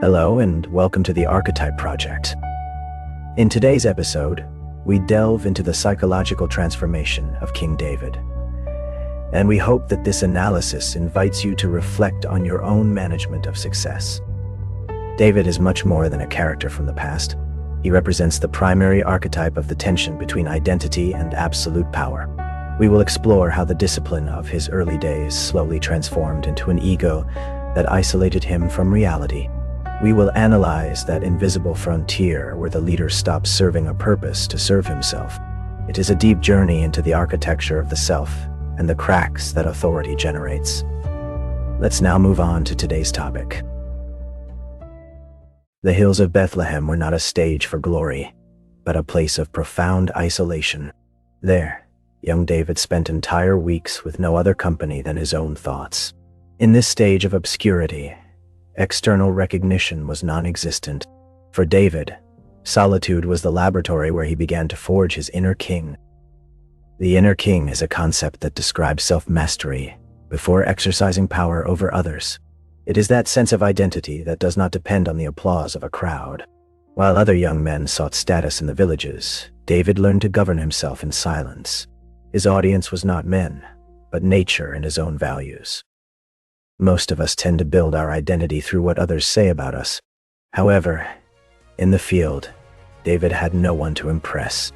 Hello and welcome to the Archetype Project. In today's episode, we delve into the psychological transformation of King David. And we hope that this analysis invites you to reflect on your own management of success. David is much more than a character from the past. He represents the primary archetype of the tension between identity and absolute power. We will explore how the discipline of his early days slowly transformed into an ego that isolated him from reality. We will analyze that invisible frontier where the leader stops serving a purpose to serve himself. It is a deep journey into the architecture of the self and the cracks that authority generates. Let's now move on to today's topic. The hills of Bethlehem were not a stage for glory, but a place of profound isolation. There, young David spent entire weeks with no other company than his own thoughts. In this stage of obscurity, external recognition was non-existent. For David, solitude was the laboratory where he began to forge his inner king. The inner king is a concept that describes self-mastery before exercising power over others. It is that sense of identity that does not depend on the applause of a crowd. While other young men sought status in the villages, David learned to govern himself in silence. His audience was not men, but nature and his own values. Most of us tend to build our identity through what others say about us. However, in the field, David had no one to impress.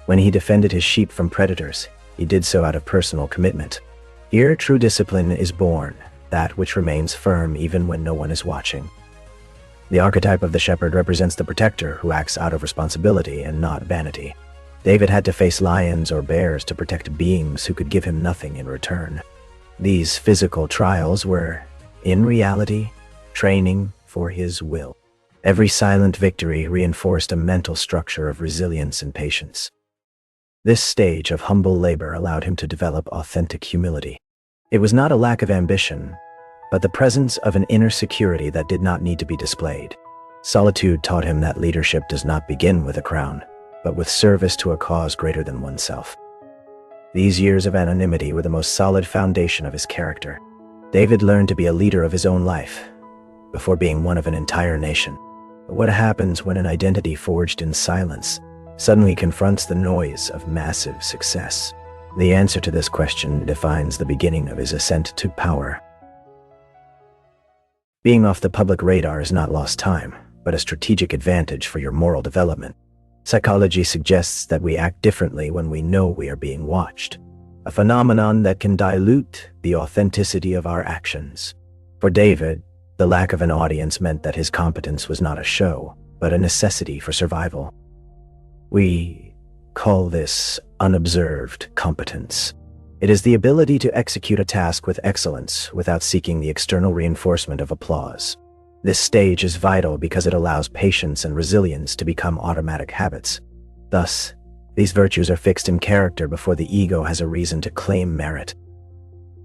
When he defended his sheep from predators, he did so out of personal commitment. Here, true discipline is born, that which remains firm even when no one is watching. The archetype of the shepherd represents the protector who acts out of responsibility and not vanity. David had to face lions or bears to protect beings who could give him nothing in return. These physical trials were, in reality, training for his will. Every silent victory reinforced a mental structure of resilience and patience. This stage of humble labor allowed him to develop authentic humility. It was not a lack of ambition, but the presence of an inner security that did not need to be displayed. Solitude taught him that leadership does not begin with a crown, but with service to a cause greater than oneself. These years of anonymity were the most solid foundation of his character. David learned to be a leader of his own life, before being one of an entire nation. But what happens when an identity forged in silence suddenly confronts the noise of massive success? The answer to this question defines the beginning of his ascent to power. Being off the public radar is not lost time, but a strategic advantage for your moral development. Psychology suggests that we act differently when we know we are being watched, a phenomenon that can dilute the authenticity of our actions. For David, the lack of an audience meant that his competence was not a show, but a necessity for survival. We call this unobserved competence. It is the ability to execute a task with excellence without seeking the external reinforcement of applause. This stage is vital because it allows patience and resilience to become automatic habits. Thus, these virtues are fixed in character before the ego has a reason to claim merit.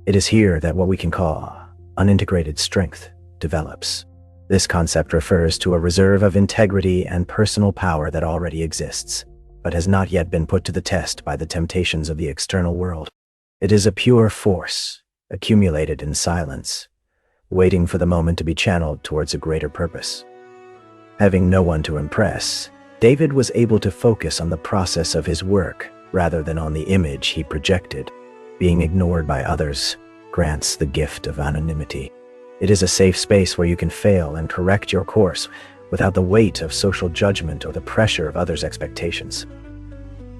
It is here that what we can call unintegrated strength develops. This concept refers to a reserve of integrity and personal power that already exists, but has not yet been put to the test by the temptations of the external world. It is a pure force, accumulated in silence, waiting for the moment to be channeled towards a greater purpose. Having no one to impress, David was able to focus on the process of his work rather than on the image he projected. Being ignored by others grants the gift of anonymity. It is a safe space where you can fail and correct your course without the weight of social judgment or the pressure of others' expectations.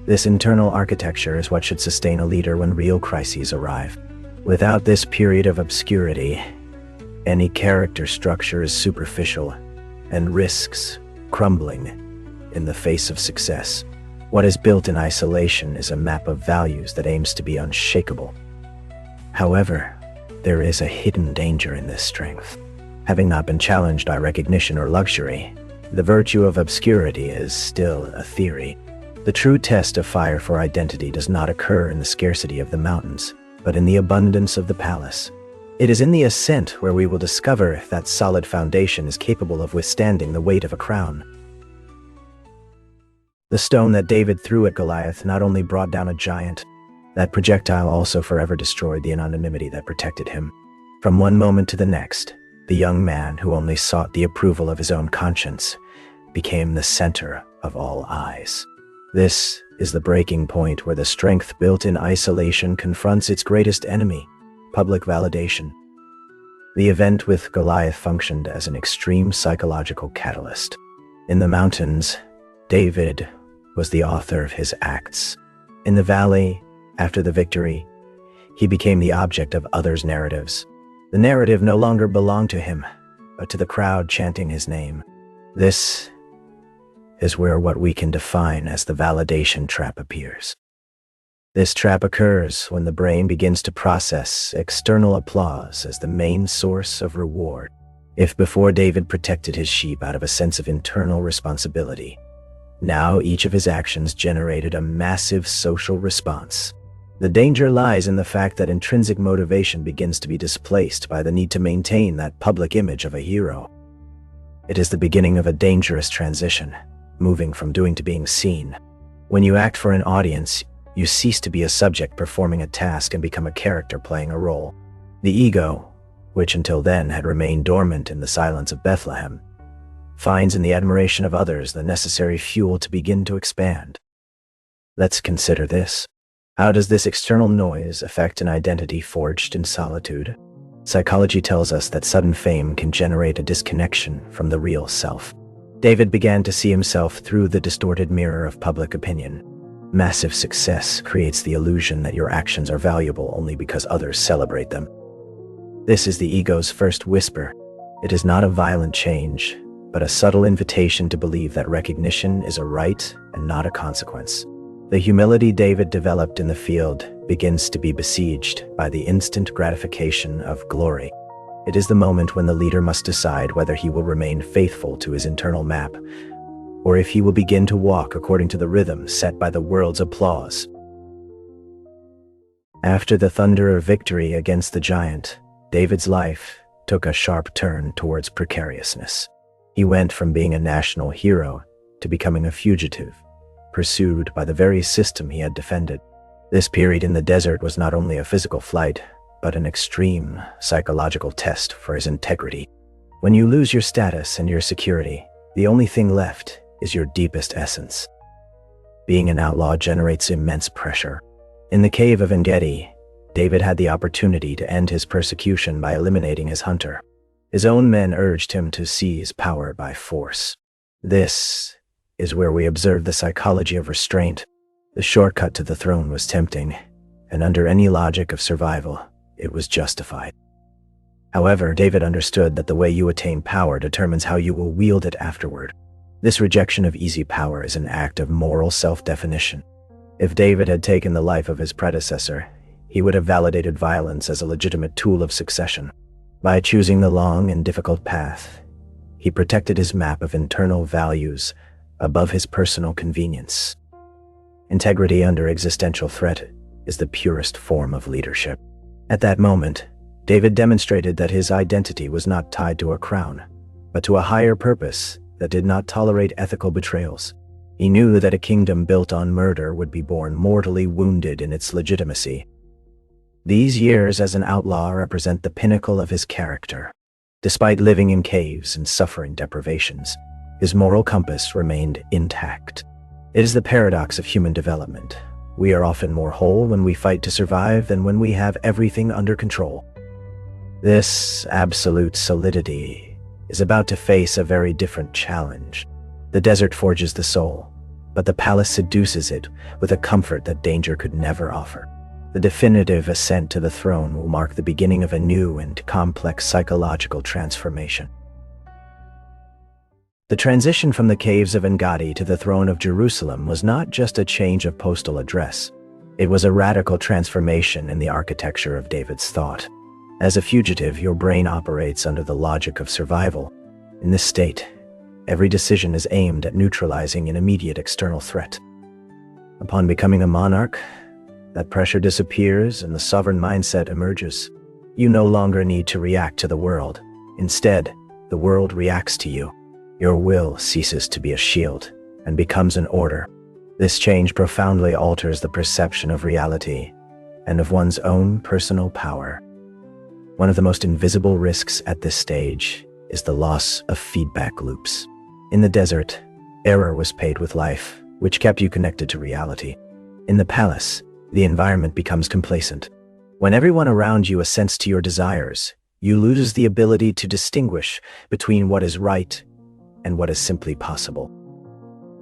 This internal architecture is what should sustain a leader when real crises arrive. Without this period of obscurity, any character structure is superficial and risks crumbling in the face of success. What is built in isolation is a map of values that aims to be unshakable. However, there is a hidden danger in this strength. Having not been challenged by recognition or luxury, the virtue of obscurity is still a theory. The true test of fire for identity does not occur in the scarcity of the mountains, but in the abundance of the palace. It is in the ascent where we will discover if that solid foundation is capable of withstanding the weight of a crown. The stone that David threw at Goliath not only brought down a giant, that projectile also forever destroyed the anonymity that protected him. From one moment to the next, the young man who only sought the approval of his own conscience, became the center of all eyes. This is the breaking point where the strength built in isolation confronts its greatest enemy, public validation. The event with Goliath functioned as an extreme psychological catalyst. In the mountains, David was the author of his acts. In the valley, after the victory, he became the object of others' narratives. The narrative no longer belonged to him, but to the crowd chanting his name. This is where what we can define as the validation trap appears. This trap occurs when the brain begins to process external applause as the main source of reward. If before David protected his sheep out of a sense of internal responsibility, now each of his actions generated a massive social response. The danger lies in the fact that intrinsic motivation begins to be displaced by the need to maintain that public image of a hero. It is the beginning of a dangerous transition, moving from doing to being seen. When you act for an audience, you cease to be a subject performing a task and become a character playing a role. The ego, which until then had remained dormant in the silence of Bethlehem, finds in the admiration of others the necessary fuel to begin to expand. Let's consider this. How does this external noise affect an identity forged in solitude? Psychology tells us that sudden fame can generate a disconnection from the real self. David began to see himself through the distorted mirror of public opinion. Massive success creates the illusion that your actions are valuable only because others celebrate them. This is the ego's first whisper. It is not a violent change, but a subtle invitation to believe that recognition is a right and not a consequence. The humility David developed in the field begins to be besieged by the instant gratification of glory. It is the moment when the leader must decide whether he will remain faithful to his internal map, or if he will begin to walk according to the rhythm set by the world's applause. After the thunder of victory against the giant, David's life took a sharp turn towards precariousness. He went from being a national hero to becoming a fugitive, pursued by the very system he had defended. This period in the desert was not only a physical flight, but an extreme psychological test for his integrity. When you lose your status and your security, the only thing left is your deepest essence. Being an outlaw generates immense pressure. In the cave of En-Gedi, David had the opportunity to end his persecution by eliminating his hunter. His own men urged him to seize power by force. This is where we observe the psychology of restraint. The shortcut to the throne was tempting, and under any logic of survival, it was justified. However, David understood that the way you attain power determines how you will wield it afterward. This rejection of easy power is an act of moral self-definition. If David had taken the life of his predecessor, he would have validated violence as a legitimate tool of succession. By choosing the long and difficult path, he protected his map of internal values above his personal convenience. Integrity under existential threat is the purest form of leadership. At that moment, David demonstrated that his identity was not tied to a crown, but to a higher purpose that did not tolerate ethical betrayals. He knew that a kingdom built on murder would be born mortally wounded in its legitimacy. These years as an outlaw represent the pinnacle of his character. Despite living in caves and suffering deprivations, his moral compass remained intact. It is the paradox of human development. We are often more whole when we fight to survive than when we have everything under control. This absolute solidity is about to face a very different challenge. The desert forges the soul, but the palace seduces it with a comfort that danger could never offer. The definitive ascent to the throne will mark the beginning of a new and complex psychological transformation. The transition from the caves of En-Gedi to the throne of Jerusalem was not just a change of postal address. It was a radical transformation in the architecture of David's thought. As a fugitive, your brain operates under the logic of survival. In this state, every decision is aimed at neutralizing an immediate external threat. Upon becoming a monarch, that pressure disappears and the sovereign mindset emerges. You no longer need to react to the world. Instead, the world reacts to you. Your will ceases to be a shield and becomes an order. This change profoundly alters the perception of reality and of one's own personal power. One of the most invisible risks at this stage is the loss of feedback loops. In the desert, error was paid with life, which kept you connected to reality. In the palace, the environment becomes complacent. When everyone around you assents to your desires, you lose the ability to distinguish between what is right and what is simply possible.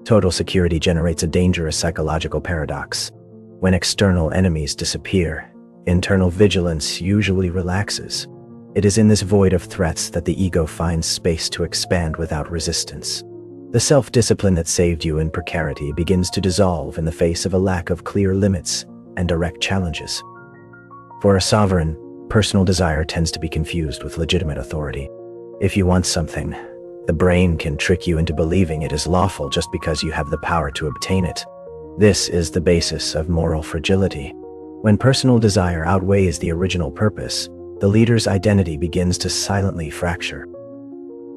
Total security generates a dangerous psychological paradox. When external enemies disappear, internal vigilance usually relaxes. It is in this void of threats that the ego finds space to expand without resistance. The self-discipline that saved you in precarity begins to dissolve in the face of a lack of clear limits and direct challenges. For a sovereign, personal desire tends to be confused with legitimate authority. If you want something, the brain can trick you into believing it is lawful just because you have the power to obtain it. This is the basis of moral fragility. When personal desire outweighs the original purpose, the leader's identity begins to silently fracture.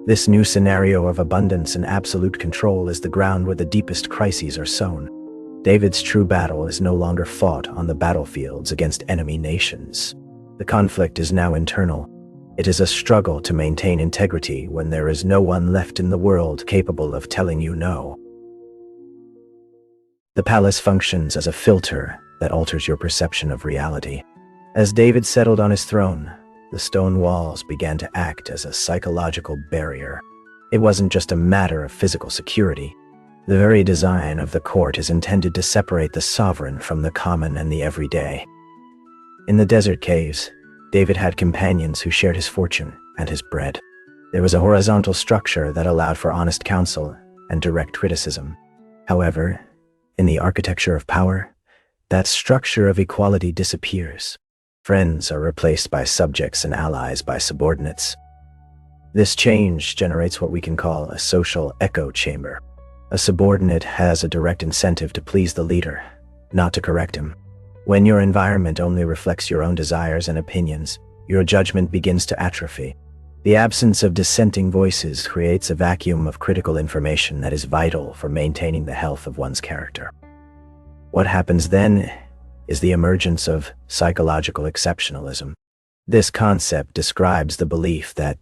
This new scenario of abundance and absolute control is the ground where the deepest crises are sown. David's true battle is no longer fought on the battlefields against enemy nations. The conflict is now internal. It is a struggle to maintain integrity when there is no one left in the world capable of telling you no. The palace functions as a filter that alters your perception of reality. As David settled on his throne, the stone walls began to act as a psychological barrier. It wasn't just a matter of physical security. The very design of the court is intended to separate the sovereign from the common and the everyday. In the desert caves, David had companions who shared his fortune and his bread. There was a horizontal structure that allowed for honest counsel and direct criticism. However, in the architecture of power, that structure of equality disappears. Friends are replaced by subjects and allies by subordinates. This change generates what we can call a social echo chamber. A subordinate has a direct incentive to please the leader, not to correct him. When your environment only reflects your own desires and opinions, your judgment begins to atrophy. The absence of dissenting voices creates a vacuum of critical information that is vital for maintaining the health of one's character. What happens then is the emergence of psychological exceptionalism. This concept describes the belief that,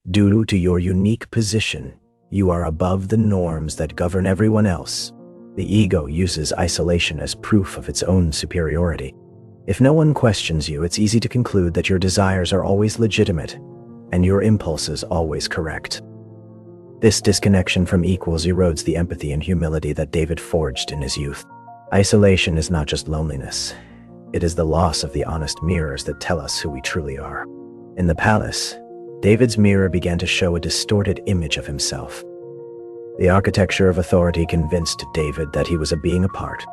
due to your unique position, you are above the norms that govern everyone else. The ego uses isolation as proof of its own superiority. If no one questions you, it's easy to conclude that your desires are always legitimate and your impulses always correct. This disconnection from equals erodes the empathy and humility that David forged in his youth. Isolation is not just loneliness. It is the loss of the honest mirrors that tell us who we truly are. In the palace, David's mirror began to show a distorted image of himself. The architecture of authority convinced David that he was a being apart.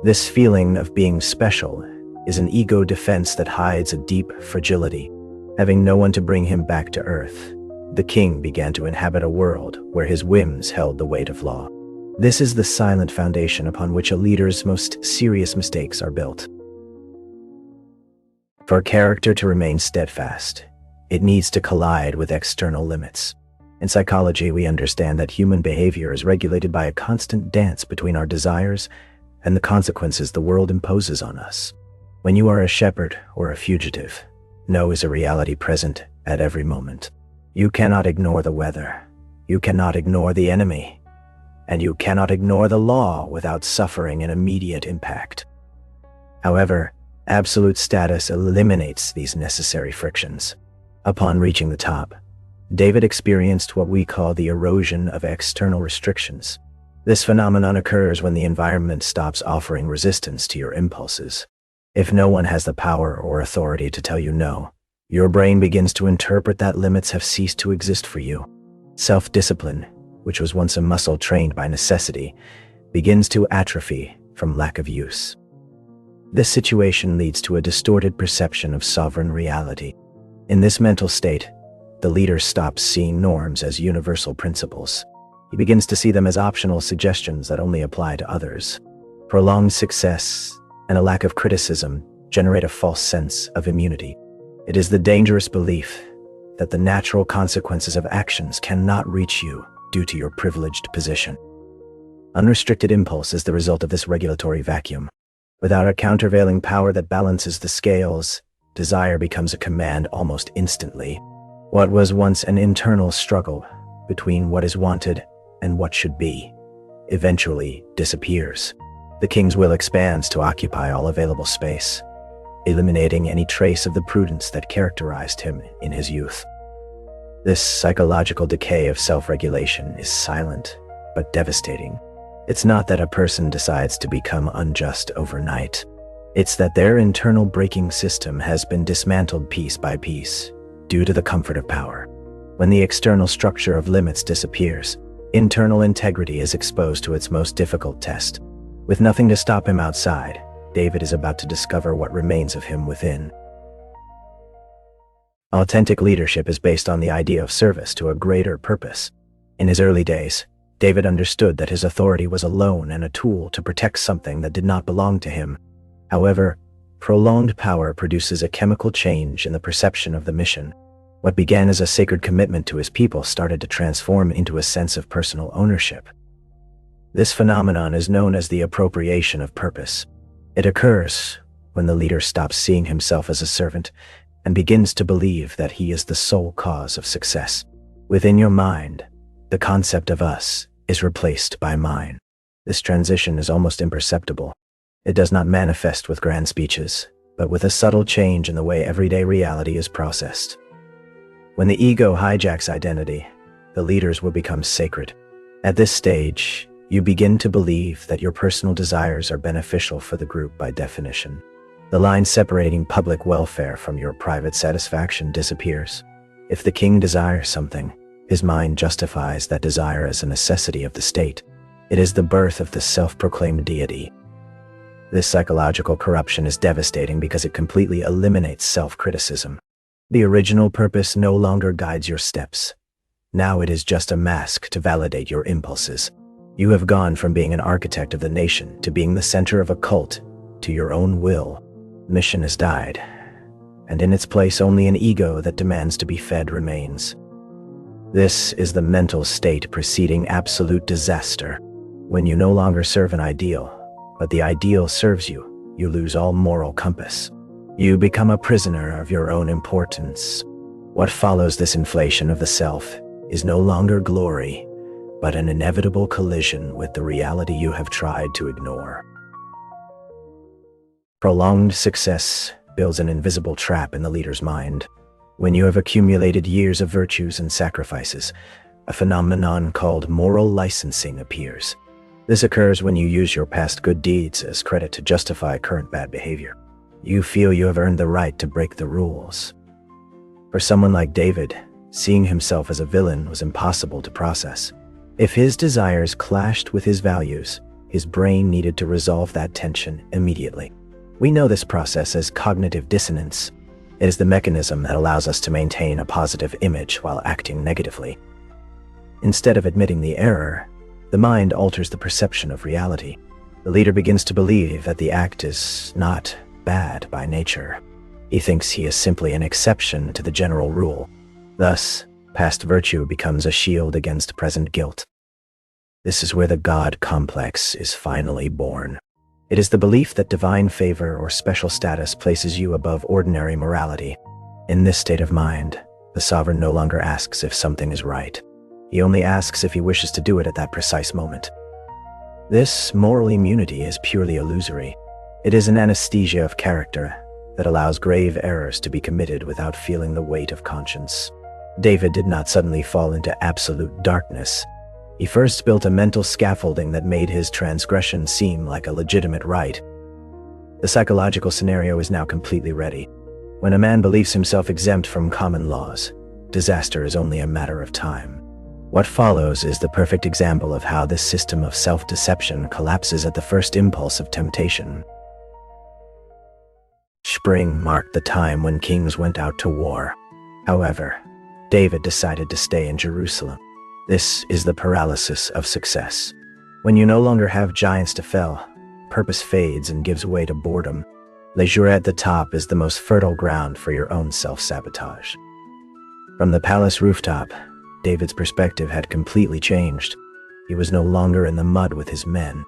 This feeling of being special is an ego defense that hides a deep fragility. Having no one to bring him back to earth, the king began to inhabit a world where his whims held the weight of law. This is the silent foundation upon which a leader's most serious mistakes are built. For character to remain steadfast, it needs to collide with external limits. In psychology, we understand that human behavior is regulated by a constant dance between our desires and the consequences the world imposes on us. When you are a shepherd or a fugitive, no is a reality present at every moment. You cannot ignore the weather, you cannot ignore the enemy, and you cannot ignore the law without suffering an immediate impact. However, absolute status eliminates these necessary frictions. Upon reaching the top, David experienced what we call the erosion of external restrictions. This phenomenon occurs when the environment stops offering resistance to your impulses. If no one has the power or authority to tell you no, your brain begins to interpret that limits have ceased to exist for you. Self-discipline, which was once a muscle trained by necessity, begins to atrophy from lack of use. This situation leads to a distorted perception of sovereign reality. In this mental state, the leader stops seeing norms as universal principles. He begins to see them as optional suggestions that only apply to others. Prolonged success and a lack of criticism generate a false sense of immunity. It is the dangerous belief that the natural consequences of actions cannot reach you due to your privileged position. Unrestricted impulse is the result of this regulatory vacuum. Without a countervailing power that balances the scales, desire becomes a command almost instantly. What was once an internal struggle between what is wanted and what should be eventually disappears. The king's will expands to occupy all available space, eliminating any trace of the prudence that characterized him in his youth. This psychological decay of self-regulation is silent but devastating. It's not that a person decides to become unjust overnight. It's that their internal braking system has been dismantled piece by piece due to the comfort of power. When the external structure of limits disappears, internal integrity is exposed to its most difficult test. With nothing to stop him outside, David is about to discover what remains of him within. Authentic leadership is based on the idea of service to a greater purpose. In his early days, David understood that his authority was a loan and a tool to protect something that did not belong to him. However, prolonged power produces a chemical change in the perception of the mission. What began as a sacred commitment to his people started to transform into a sense of personal ownership. This phenomenon is known as the appropriation of purpose. It occurs when the leader stops seeing himself as a servant and begins to believe that he is the sole cause of success. Within your mind, the concept of us is replaced by mine. This transition is almost imperceptible. It does not manifest with grand speeches, but with a subtle change in the way everyday reality is processed. When the ego hijacks identity, the leaders will become sacred. At this stage, you begin to believe that your personal desires are beneficial for the group by definition. The line separating public welfare from your private satisfaction disappears. If the king desires something, his mind justifies that desire as a necessity of the state. It is the birth of the self-proclaimed deity. This psychological corruption is devastating because it completely eliminates self-criticism. The original purpose no longer guides your steps. Now it is just a mask to validate your impulses. You have gone from being an architect of the nation to being the center of a cult to your own will. Mission has died, and in its place only an ego that demands to be fed remains. This is the mental state preceding absolute disaster. When you no longer serve an ideal, but the ideal serves you, you lose all moral compass. You become a prisoner of your own importance. What follows this inflation of the self is no longer glory, but an inevitable collision with the reality you have tried to ignore. Prolonged success builds an invisible trap in the leader's mind. When you have accumulated years of virtues and sacrifices, a phenomenon called moral licensing appears. This occurs when you use your past good deeds as credit to justify current bad behavior. You feel you have earned the right to break the rules. For someone like David, seeing himself as a villain was impossible to process. If his desires clashed with his values, his brain needed to resolve that tension immediately. We know this process as cognitive dissonance. It is the mechanism that allows us to maintain a positive image while acting negatively. Instead of admitting the error, the mind alters the perception of reality. The leader begins to believe that the act is not bad by nature. He thinks he is simply an exception to the general rule. Thus, past virtue becomes a shield against present guilt. This is where the God complex is finally born. It is the belief that divine favor or special status places you above ordinary morality. In this state of mind, the sovereign no longer asks if something is right. He only asks if he wishes to do it at that precise moment. This moral immunity is purely illusory. It is an anesthesia of character that allows grave errors to be committed without feeling the weight of conscience. David did not suddenly fall into absolute darkness. He first built a mental scaffolding that made his transgression seem like a legitimate right. The psychological scenario is now completely ready. When a man believes himself exempt from common laws, disaster is only a matter of time. What follows is the perfect example of how this system of self-deception collapses at the first impulse of temptation. Spring marked the time when kings went out to war. However, David decided to stay in Jerusalem. This is the paralysis of success. When you no longer have giants to fell, purpose fades and gives way to boredom. Leisure at the top is the most fertile ground for your own self-sabotage. From the palace rooftop, David's perspective had completely changed. He was no longer in the mud with his men.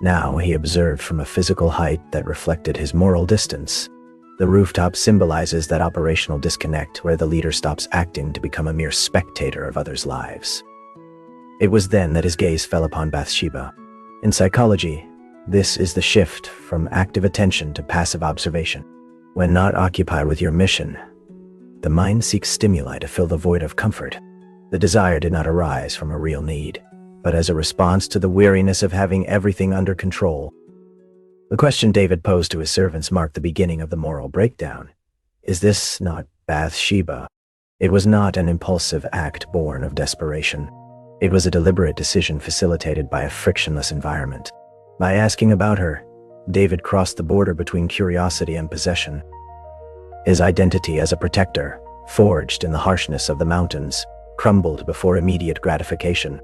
Now he observed from a physical height that reflected his moral distance. The rooftop symbolizes that operational disconnect where the leader stops acting to become a mere spectator of others' lives. It was then that his gaze fell upon Bathsheba. In psychology, this is the shift from active attention to passive observation. When not occupied with your mission, the mind seeks stimuli to fill the void of comfort. The desire did not arise from a real need, but as a response to the weariness of having everything under control. The question David posed to his servants marked the beginning of the moral breakdown. Is this not Bathsheba? It was not an impulsive act born of desperation. It was a deliberate decision facilitated by a frictionless environment. By asking about her, David crossed the border between curiosity and possession. His identity as a protector, forged in the harshness of the mountains, crumbled before immediate gratification.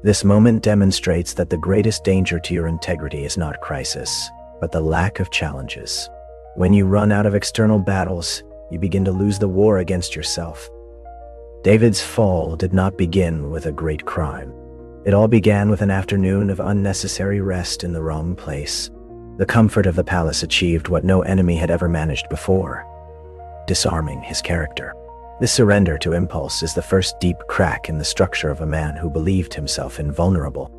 This moment demonstrates that the greatest danger to your integrity is not crisis, but the lack of challenges. When you run out of external battles, you begin to lose the war against yourself. David's fall did not begin with a great crime. It all began with an afternoon of unnecessary rest in the wrong place. The comfort of the palace achieved what no enemy had ever managed before, disarming his character. This surrender to impulse is the first deep crack in the structure of a man who believed himself invulnerable.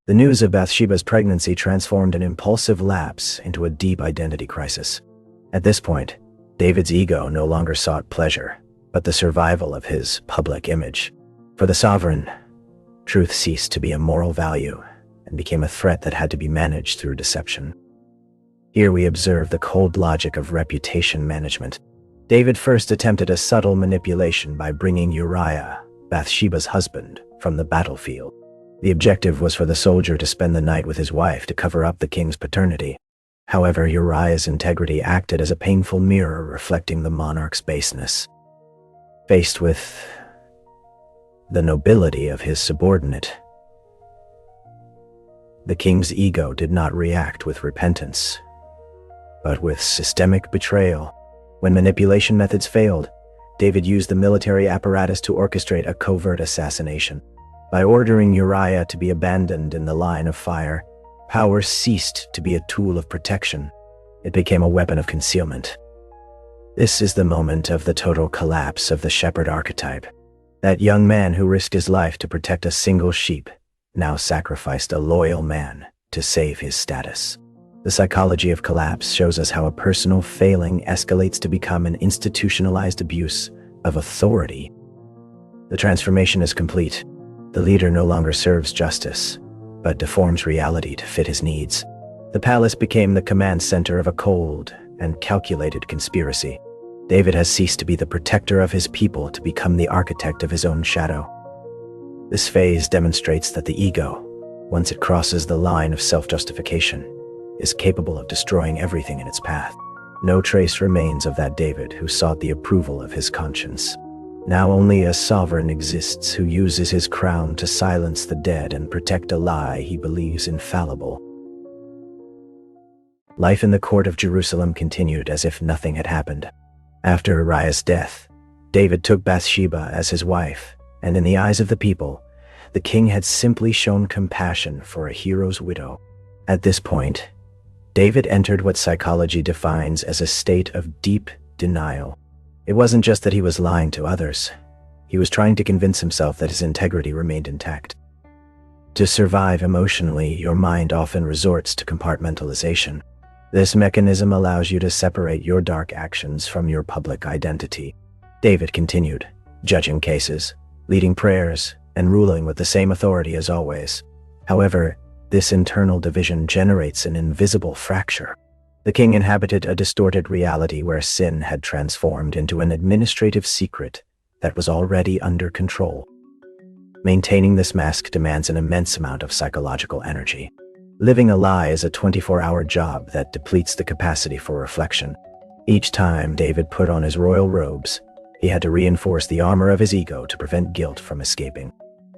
The news of Bathsheba's pregnancy transformed an impulsive lapse into a deep identity crisis. At this point, David's ego no longer sought pleasure, but the survival of his public image. For the sovereign, truth ceased to be a moral value and became a threat that had to be managed through deception. Here we observe the cold logic of reputation management. David first attempted a subtle manipulation by bringing Uriah, Bathsheba's husband, from the battlefield. The objective was for the soldier to spend the night with his wife to cover up the king's paternity. However, Uriah's integrity acted as a painful mirror reflecting the monarch's baseness. Faced with the nobility of his subordinate, the king's ego did not react with repentance, but with systemic betrayal. When manipulation methods failed, David used the military apparatus to orchestrate a covert assassination. By ordering Uriah to be abandoned in the line of fire, power ceased to be a tool of protection. It became a weapon of concealment. This is the moment of the total collapse of the shepherd archetype. That young man who risked his life to protect a single sheep now sacrificed a loyal man to save his status. The psychology of collapse shows us how a personal failing escalates to become an institutionalized abuse of authority. The transformation is complete. The leader no longer serves justice, but deforms reality to fit his needs. The palace became the command center of a cold and calculated conspiracy. David has ceased to be the protector of his people to become the architect of his own shadow. This phase demonstrates that the ego, once it crosses the line of self-justification, is capable of destroying everything in its path. No trace remains of that David who sought the approval of his conscience. Now only a sovereign exists who uses his crown to silence the dead and protect a lie he believes infallible. Life in the court of Jerusalem continued as if nothing had happened. After Uriah's death, David took Bathsheba as his wife, and in the eyes of the people, the king had simply shown compassion for a hero's widow. At this point, David entered what psychology defines as a state of deep denial. It wasn't just that he was lying to others. He was trying to convince himself that his integrity remained intact. To survive emotionally, your mind often resorts to compartmentalization. This mechanism allows you to separate your dark actions from your public identity. David continued, judging cases, leading prayers, and ruling with the same authority as always. However, this internal division generates an invisible fracture. The king inhabited a distorted reality where sin had transformed into an administrative secret that was already under control. Maintaining this mask demands an immense amount of psychological energy. Living a lie is a 24-hour job that depletes the capacity for reflection. Each time David put on his royal robes, he had to reinforce the armor of his ego to prevent guilt from escaping.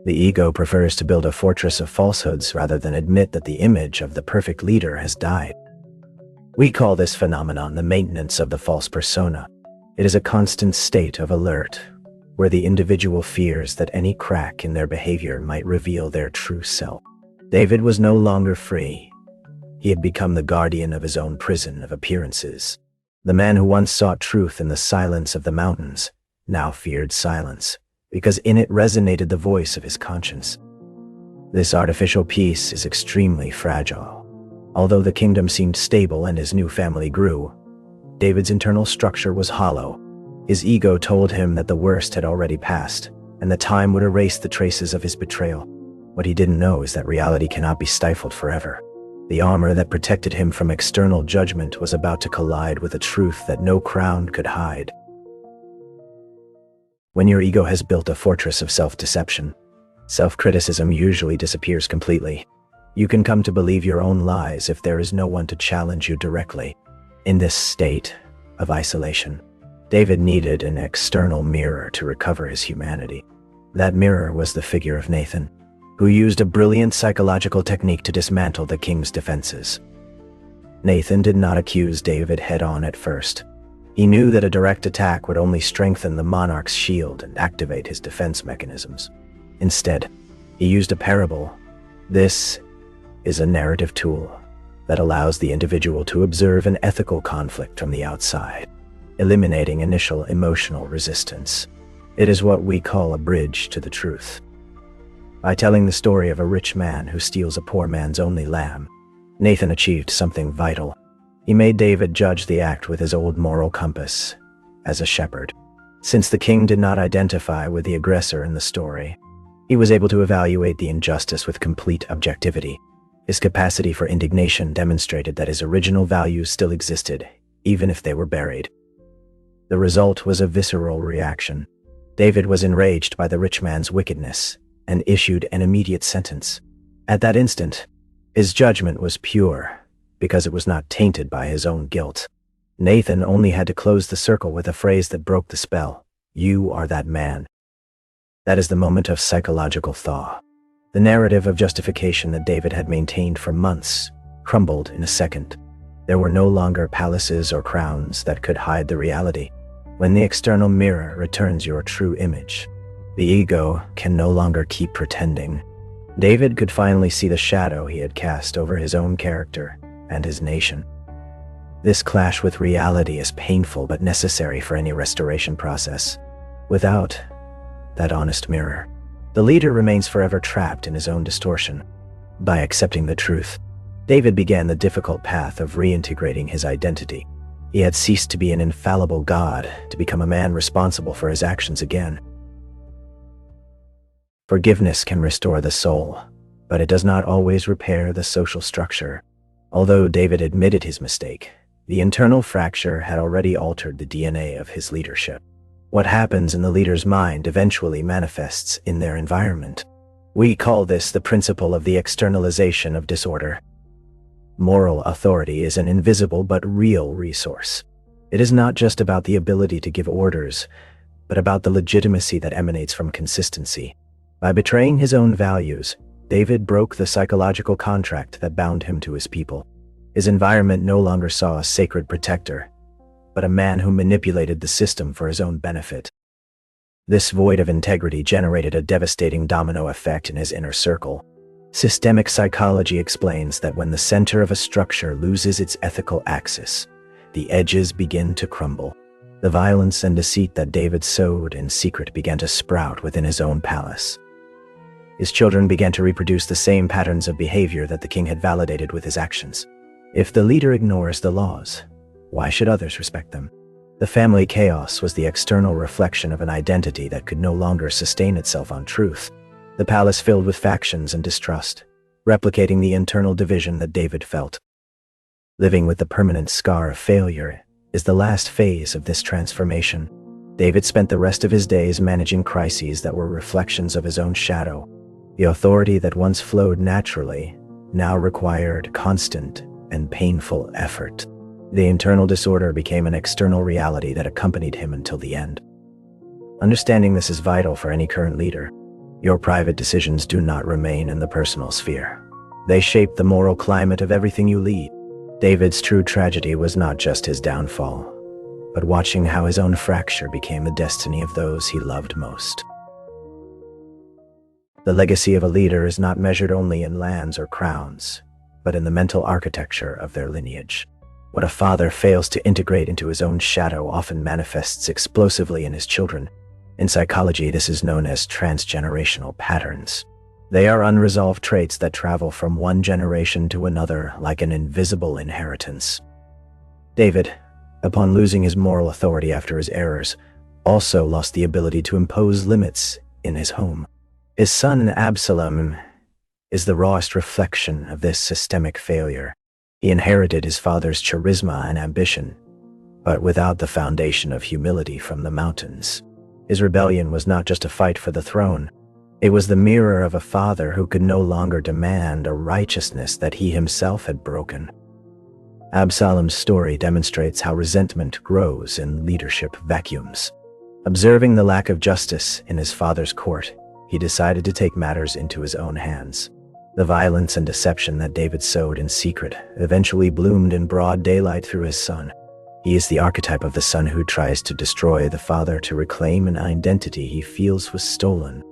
The ego prefers to build a fortress of falsehoods rather than admit that the image of the perfect leader has died. We call this phenomenon the maintenance of the false persona. It is a constant state of alert, where the individual fears that any crack in their behavior might reveal their true self. David was no longer free. He had become the guardian of his own prison of appearances. The man who once sought truth in the silence of the mountains now feared silence, because in it resonated the voice of his conscience. This artificial peace is extremely fragile. Although the kingdom seemed stable and his new family grew, David's internal structure was hollow. His ego told him that the worst had already passed, and that time would erase the traces of his betrayal. What he didn't know is that reality cannot be stifled forever. The armor that protected him from external judgment was about to collide with a truth that no crown could hide. When your ego has built a fortress of self-deception, self-criticism usually disappears completely. You can come to believe your own lies if there is no one to challenge you directly. In this state of isolation, David needed an external mirror to recover his humanity. That mirror was the figure of Nathan, who used a brilliant psychological technique to dismantle the king's defenses. Nathan did not accuse David head-on at first. He knew that a direct attack would only strengthen the monarch's shield and activate his defense mechanisms. Instead, he used a parable. This is a narrative tool that allows the individual to observe an ethical conflict from the outside, eliminating initial emotional resistance. It is what we call a bridge to the truth. By telling the story of a rich man who steals a poor man's only lamb, Nathan achieved something vital. He made David judge the act with his old moral compass, as a shepherd. Since the king did not identify with the aggressor in the story, he was able to evaluate the injustice with complete objectivity. His capacity for indignation demonstrated that his original values still existed, even if they were buried. The result was a visceral reaction. David was enraged by the rich man's wickedness and issued an immediate sentence. At that instant, his judgment was pure, because it was not tainted by his own guilt. Nathan only had to close the circle with a phrase that broke the spell. "You are that man." That is the moment of psychological thaw. The narrative of justification that David had maintained for months crumbled in a second. There were no longer palaces or crowns that could hide the reality. When the external mirror returns your true image, the ego can no longer keep pretending. David could finally see the shadow he had cast over his own character and his nation. This clash with reality is painful but necessary for any restoration process. Without that honest mirror, the leader remains forever trapped in his own distortion. By accepting the truth, David began the difficult path of reintegrating his identity. He had ceased to be an infallible god to become a man responsible for his actions again. Forgiveness can restore the soul, but it does not always repair the social structure. Although David admitted his mistake, the internal fracture had already altered the DNA of his leadership. What happens in the leader's mind eventually manifests in their environment. We call this the principle of the externalization of disorder. Moral authority is an invisible but real resource. It is not just about the ability to give orders, but about the legitimacy that emanates from consistency. By betraying his own values, David broke the psychological contract that bound him to his people. His environment no longer saw a sacred protector, but a man who manipulated the system for his own benefit. This void of integrity generated a devastating domino effect in his inner circle. Systemic psychology explains that when the center of a structure loses its ethical axis, the edges begin to crumble. The violence and deceit that David sowed in secret began to sprout within his own palace. His children began to reproduce the same patterns of behavior that the king had validated with his actions. If the leader ignores the laws, why should others respect them? The family chaos was the external reflection of an identity that could no longer sustain itself on truth. The palace filled with factions and distrust, replicating the internal division that David felt. Living with the permanent scar of failure is the last phase of this transformation. David spent the rest of his days managing crises that were reflections of his own shadow. The authority that once flowed naturally now required constant and painful effort. The internal disorder became an external reality that accompanied him until the end. Understanding this is vital for any current leader. Your private decisions do not remain in the personal sphere. They shape the moral climate of everything you lead. David's true tragedy was not just his downfall, but watching how his own fracture became the destiny of those he loved most. The legacy of a leader is not measured only in lands or crowns, but in the mental architecture of their lineage. What a father fails to integrate into his own shadow often manifests explosively in his children. In psychology, this is known as transgenerational patterns. They are unresolved traits that travel from one generation to another like an invisible inheritance. David, upon losing his moral authority after his errors, also lost the ability to impose limits in his home. His son Absalom is the rawest reflection of this systemic failure. He inherited his father's charisma and ambition, but without the foundation of humility from the mountains. His rebellion was not just a fight for the throne. It was the mirror of a father who could no longer demand a righteousness that he himself had broken. Absalom's story demonstrates how resentment grows in leadership vacuums. Observing the lack of justice in his father's court, he decided to take matters into his own hands. The violence and deception that David sowed in secret eventually bloomed in broad daylight through his son. He is the archetype of the son who tries to destroy the father to reclaim an identity he feels was stolen.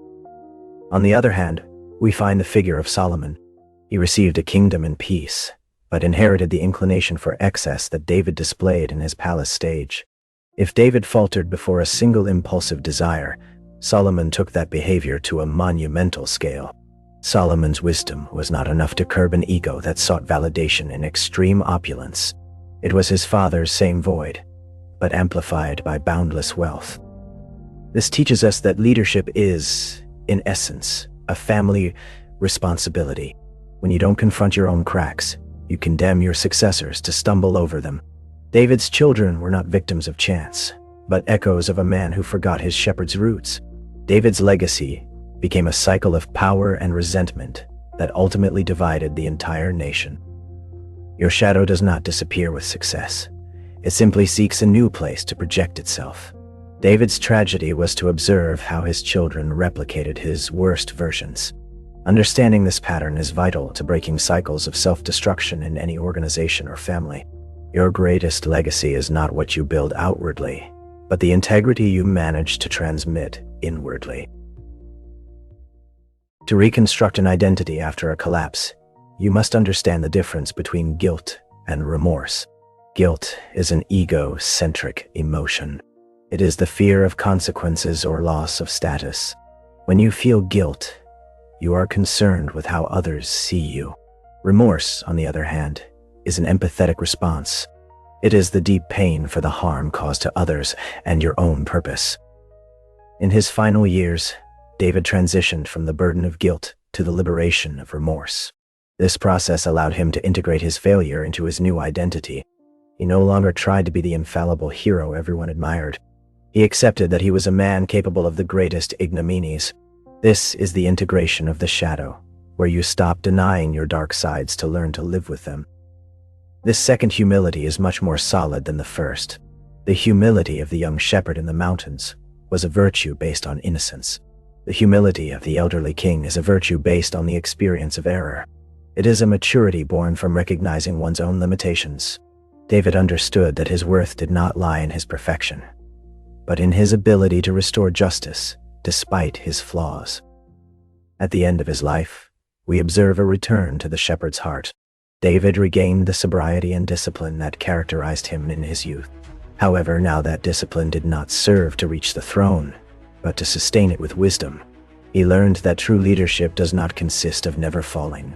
On the other hand, we find the figure of Solomon. He received a kingdom and peace, but inherited the inclination for excess that David displayed in his palace stage. If David faltered before a single impulsive desire, Solomon took that behavior to a monumental scale. Solomon's wisdom was not enough to curb an ego that sought validation in extreme opulence. It was his father's same void, but amplified by boundless wealth. This teaches us that leadership is, in essence, a family responsibility. When you don't confront your own cracks, you condemn your successors to stumble over them. David's children were not victims of chance, but echoes of a man who forgot his shepherd's roots. David's legacy became a cycle of power and resentment that ultimately divided the entire nation. Your shadow does not disappear with success. It simply seeks a new place to project itself. David's tragedy was to observe how his children replicated his worst versions. Understanding this pattern is vital to breaking cycles of self-destruction in any organization or family. Your greatest legacy is not what you build outwardly, but the integrity you manage to transmit inwardly. To reconstruct an identity after a collapse, you must understand the difference between guilt and remorse. Guilt is an ego-centric emotion. It is the fear of consequences or loss of status. When you feel guilt, you are concerned with how others see you. Remorse, on the other hand, is an empathetic response. It is the deep pain for the harm caused to others and your own purpose. In his final years, David transitioned from the burden of guilt to the liberation of remorse. This process allowed him to integrate his failure into his new identity. He no longer tried to be the infallible hero everyone admired. He accepted that he was a man capable of the greatest ignominies. This is the integration of the shadow, where you stop denying your dark sides to learn to live with them. This second humility is much more solid than the first. The humility of the young shepherd in the mountains was a virtue based on innocence. The humility of the elderly king is a virtue based on the experience of error. It is a maturity born from recognizing one's own limitations. David understood that his worth did not lie in his perfection, but in his ability to restore justice despite his flaws. At the end of his life, we observe a return to the shepherd's heart. David regained the sobriety and discipline that characterized him in his youth. However, now that discipline did not serve to reach the throne, but to sustain it with wisdom. He learned that true leadership does not consist of never falling.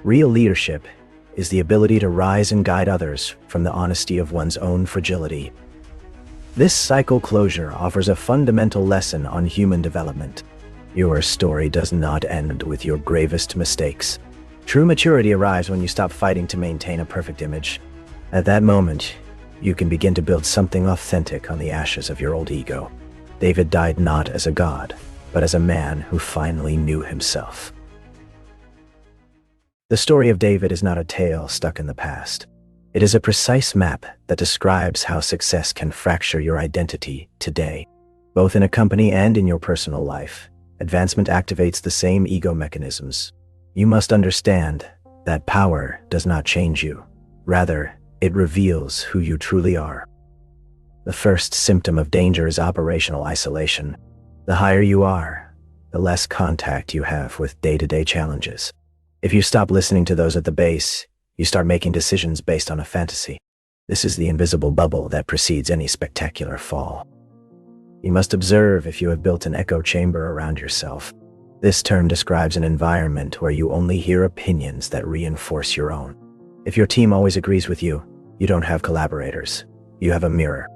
Real leadership is the ability to rise and guide others from the honesty of one's own fragility. This cycle closure offers a fundamental lesson on human development. Your story does not end with your gravest mistakes. True maturity arrives when you stop fighting to maintain a perfect image. At that moment, you can begin to build something authentic on the ashes of your old ego. David died not as a god, but as a man who finally knew himself. The story of David is not a tale stuck in the past. It is a precise map that describes how success can fracture your identity today. Both in a company and in your personal life, advancement activates the same ego mechanisms. You must understand that power does not change you. Rather, it reveals who you truly are. The first symptom of danger is operational isolation. The higher you are, the less contact you have with day-to-day challenges. If you stop listening to those at the base, You start making decisions based on a fantasy. This is the invisible bubble that precedes any spectacular fall. You must observe if you have built an echo chamber around yourself. This term describes an environment where you only hear opinions that reinforce your own. If your team always agrees with you, you don't have collaborators. You have a mirror.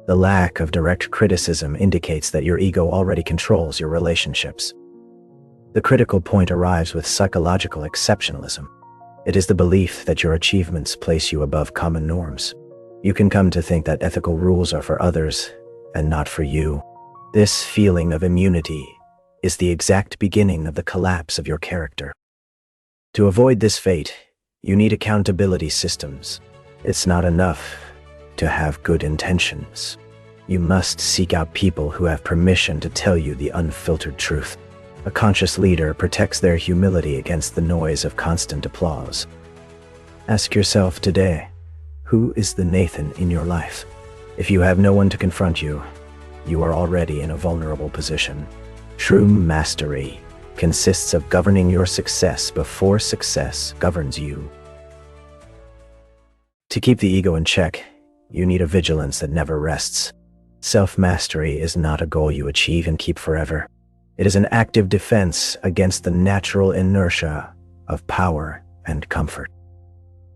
The lack of direct criticism indicates that your ego already controls your relationships. The critical point arrives with psychological exceptionalism. It is the belief that your achievements place you above common norms. You can come to think that ethical rules are for others and not for you. This feeling of immunity is the exact beginning of the collapse of your character. To avoid this fate, you need accountability systems. It's not enough to have good intentions. You must seek out people who have permission to tell you the unfiltered truth. A conscious leader protects their humility against the noise of constant applause. Ask yourself today, who is the Nathan in your life? If you have no one to confront you, you are already in a vulnerable position. True mastery consists of governing your success before success governs you. To keep the ego in check, you need a vigilance that never rests. Self-mastery is not a goal you achieve and keep forever. It is an active defense against the natural inertia of power and comfort.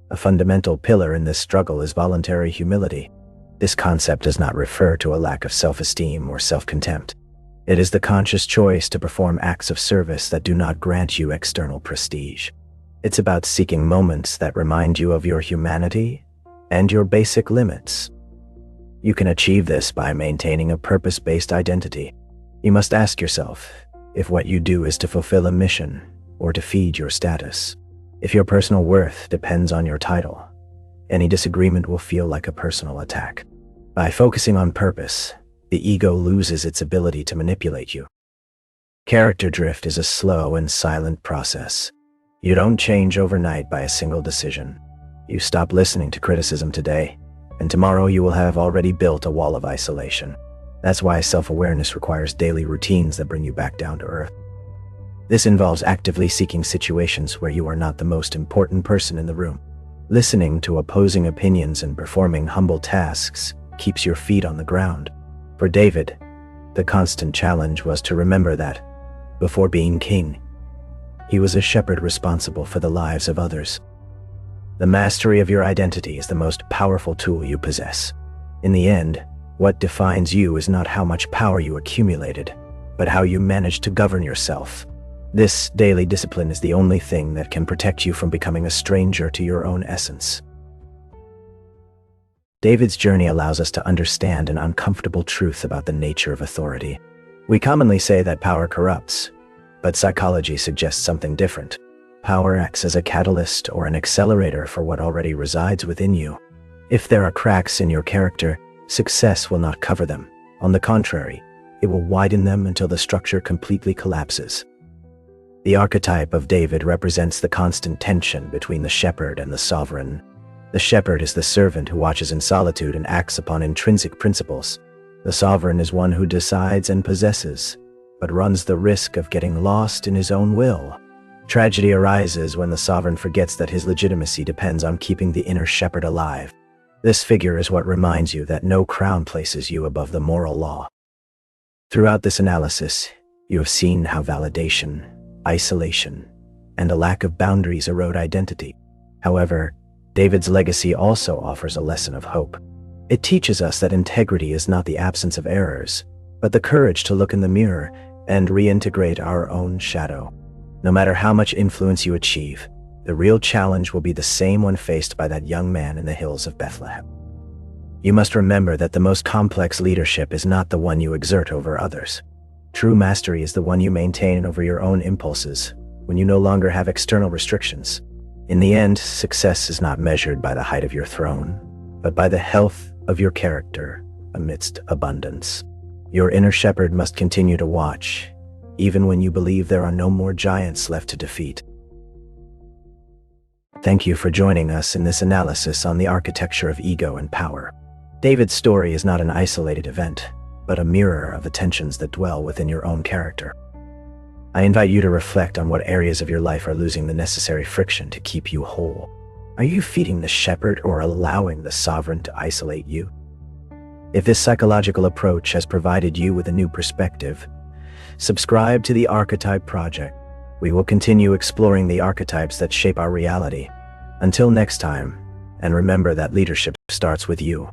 A fundamental pillar in this struggle is voluntary humility. This concept does not refer to a lack of self-esteem or self-contempt. It is the conscious choice to perform acts of service that do not grant you external prestige. It's about seeking moments that remind you of your humanity and your basic limits. You can achieve this by maintaining a purpose-based identity. You must ask yourself if what you do is to fulfill a mission or to feed your status. If your personal worth depends on your title, any disagreement will feel like a personal attack. By focusing on purpose, the ego loses its ability to manipulate you. Character drift is a slow and silent process. You don't change overnight by a single decision. You stop listening to criticism today, and tomorrow you will have already built a wall of isolation. That's why self-awareness requires daily routines that bring you back down to earth. This involves actively seeking situations where you are not the most important person in the room. Listening to opposing opinions and performing humble tasks keeps your feet on the ground. For David, the constant challenge was to remember that, before being king, he was a shepherd responsible for the lives of others. The mastery of your identity is the most powerful tool you possess. In the end, what defines you is not how much power you accumulated, but how you managed to govern yourself. This daily discipline is the only thing that can protect you from becoming a stranger to your own essence. David's journey allows us to understand an uncomfortable truth about the nature of authority. We commonly say that power corrupts, but psychology suggests something different. Power acts as a catalyst or an accelerator for what already resides within you. If there are cracks in your character, success will not cover them. On the contrary, it will widen them until the structure completely collapses. The archetype of David represents the constant tension between the shepherd and the sovereign. The shepherd is the servant who watches in solitude and acts upon intrinsic principles. The sovereign is one who decides and possesses, but runs the risk of getting lost in his own will. Tragedy arises when the sovereign forgets that his legitimacy depends on keeping the inner shepherd alive. This figure is what reminds you that no crown places you above the moral law. Throughout this analysis, you have seen how validation, isolation, and a lack of boundaries erode identity. However, David's legacy also offers a lesson of hope. It teaches us that integrity is not the absence of errors, but the courage to look in the mirror and reintegrate our own shadow. No matter how much influence you achieve, the real challenge will be the same one faced by that young man in the hills of Bethlehem. You must remember that the most complex leadership is not the one you exert over others. True mastery is the one you maintain over your own impulses, when you no longer have external restrictions. In the end, success is not measured by the height of your throne, but by the health of your character amidst abundance. Your inner shepherd must continue to watch, even when you believe there are no more giants left to defeat. Thank you for joining us in this analysis on the architecture of ego and power. David's story is not an isolated event, but a mirror of the tensions that dwell within your own character. I invite you to reflect on what areas of your life are losing the necessary friction to keep you whole. Are you feeding the shepherd or allowing the sovereign to isolate you? If this psychological approach has provided you with a new perspective, subscribe to the Archetype Project. We will continue exploring the archetypes that shape our reality. Until next time, and remember that leadership starts with you.